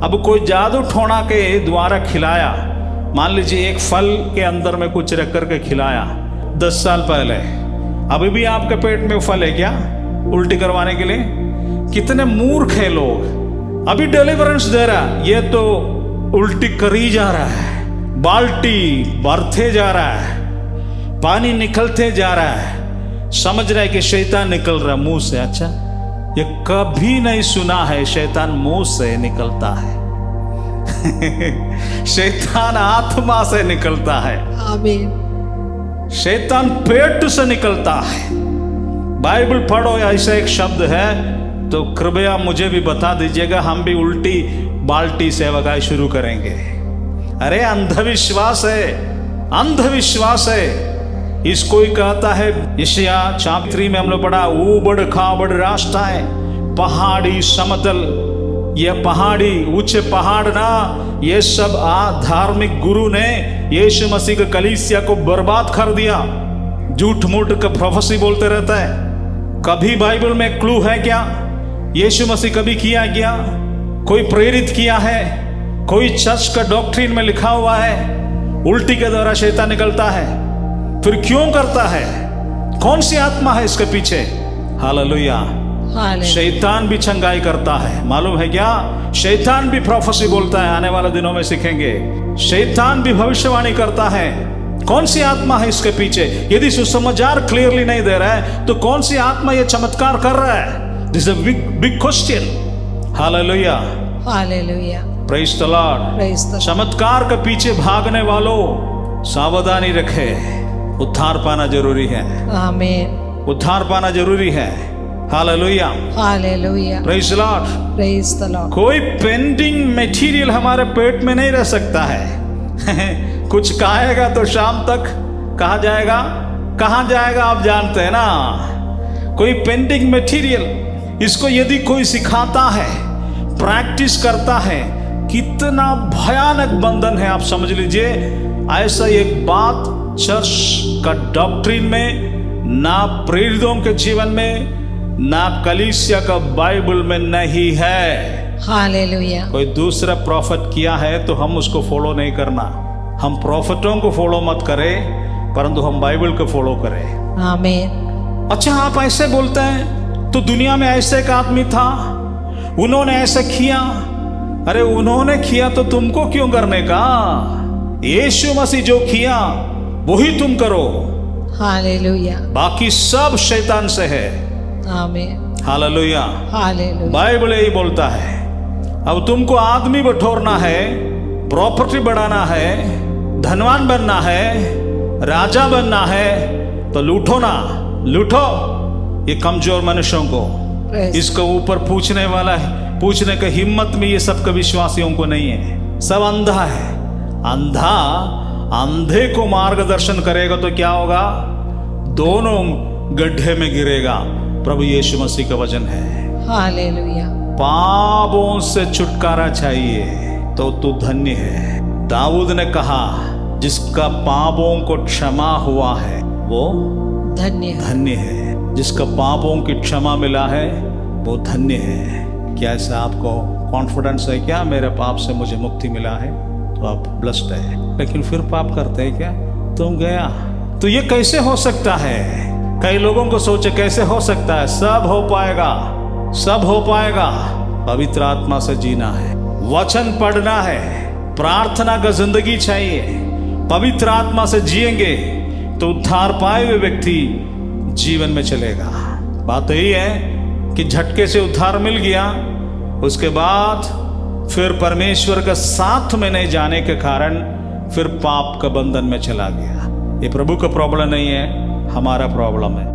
अब कोई जादू टोना के द्वारा खिलाया, मान लीजिए एक फल के अंदर में कुछ रख करके खिलाया 10 साल पहले, अभी भी आपके पेट में फल है क्या उल्टी करवाने के लिए? कितने मूर्ख है लोग। अभी डिलीवरेंस दे रहा, ये तो उल्टी करी जा रहा है, बाल्टी भरते जा रहा है, पानी निकलते जा रहा है, समझ रहा है कि शैतान निकल रहा मुंह से। अच्छा, ये कभी नहीं सुना है शैतान मुंह से निकलता है। शैतान आत्मा से निकलता है। आमीन। शैतान पेट से निकलता है। बाइबल पढ़ो, ऐसा एक शब्द है तो कृपया मुझे भी बता दीजिएगा, हम भी उल्टी बाल्टी से वगाई शुरू करेंगे। अरे अंधविश्वास है, अंधविश्वास है। इसको ही कहता है यशाया 43 में हम लोग पढ़ा, ऊबड़ खाबड़ रास्ता है, पहाड़ी समतल। ये पहाड़ी ऊंचे पहाड़ ना, ये सब धार्मिक गुरु ने यीशु मसीह के कलीसिया को बर्बाद कर दिया। झूठ मूठ का प्रोफेसी बोलते रहता है। कभी बाइबल में क्लू है क्या? यीशु मसीह कभी किया क्या? कोई प्रेरित किया है? कोई चर्च का डॉक्ट्रिन में लिखा हुआ है उल्टी के द्वारा शैतान निकलता है? फिर क्यों करता है? कौन सी आत्मा है इसके पीछे? हालेलुया। शैतान भी चंगाई करता है, मालूम है क्या? शैतान भी प्रोफेसी बोलता है, आने वाले दिनों में सीखेंगे। शैतान भी भविष्यवाणी करता है। कौन सी आत्मा है इसके पीछे? यदि सुसमाचार क्लियरली नहीं दे रहा है तो कौन सी आत्मा ये चमत्कार कर रहा है? This is a big question. Hallelujah, hallelujah, praise the Lord. चमत्कार के पीछे भागने वालों सावधानी रखे, उद्धार पाना जरूरी है। आमीन। उद्धार पाना जरूरी है। Hallelujah, hallelujah, praise the Lord, praise the Lord. कोई पेंडिंग मटेरियल हमारे पेट में नहीं रह सकता है। कुछ खाएगा तो शाम तक कहाँ जाएगा? कहाँ जाएगा आप जानते हैं ना, कोई पेंटिंग मटेरियल, इसको यदि कोई सिखाता है, प्रैक्टिस करता है, कितना भयानक बंधन है आप समझ लीजिए। ऐसा एक बात चर्च का डॉक्ट्रिन में, ना प्रेरितों के जीवन में, ना कलीसिया का बाइबल में नहीं है। हालेलुया। कोई दूसरा प्रॉफिट किया है तो हम उसको फॉलो नहीं करना। हम प्रॉफिटों को फॉलो मत करें, परंतु हम बाइबल को फॉलो करें। आमीन। अच्छा, आप ऐसे बोलते हैं तो दुनिया में ऐसे एक आदमी था, उन्होंने ऐसा किया। अरे उन्होंने किया तो तुमको क्यों करने का? यीशु मसीह जो किया वही तुम करो। हालेलुया। बाकी सब शैतान से है। आमीन। हालेलुया। हालेलुया। बाइबल यही बोलता है। अब तुमको आदमी बटोरना है, प्रॉपर्टी बढ़ाना है, धनवान बनना है, राजा बनना है, तो लूटो ना, लूटो ये कमजोर मनुष्यों को। इसको ऊपर पूछने वाला है, पूछने का हिम्मत में ये सब विश्वासियों को नहीं है। सब अंधा है। अंधा अंधे को मार्गदर्शन करेगा तो क्या होगा? दोनों गड्ढे में गिरेगा। प्रभु यीशु मसीह का वचन है। हालेलुया। पापों से छुटकारा चाहिए तो तू धन्य है। दाऊद ने कहा, जिसका पापों को क्षमा हुआ है वो धन्य है। धन्य है। जिसका पापों की क्षमा मिला है वो धन्य है। क्या ऐसा आपको कॉन्फिडेंस है क्या? मेरे पाप से मुझे मुक्ति मिला है तो आप ब्लेस्ड है, लेकिन फिर पाप करते हैं क्या? तुम गया। तो ये कैसे हो सकता है? कई लोगों को सोचे कैसे हो सकता है? सब हो पाएगा, सब हो पाएगा। पवित्र आत्मा से जीना है, वचन पढ़ना है, प्रार्थना का जिंदगी चाहिए। पवित्र आत्मा से जिएंगे तो उद्धार पाए हुए व्यक्ति जीवन में चलेगा। बात यही है कि झटके से उद्धार मिल गया, उसके बाद फिर परमेश्वर का साथ में नहीं जाने के कारण फिर पाप का बंधन में चला गया। ये प्रभु का प्रॉब्लम नहीं है, हमारा प्रॉब्लम है।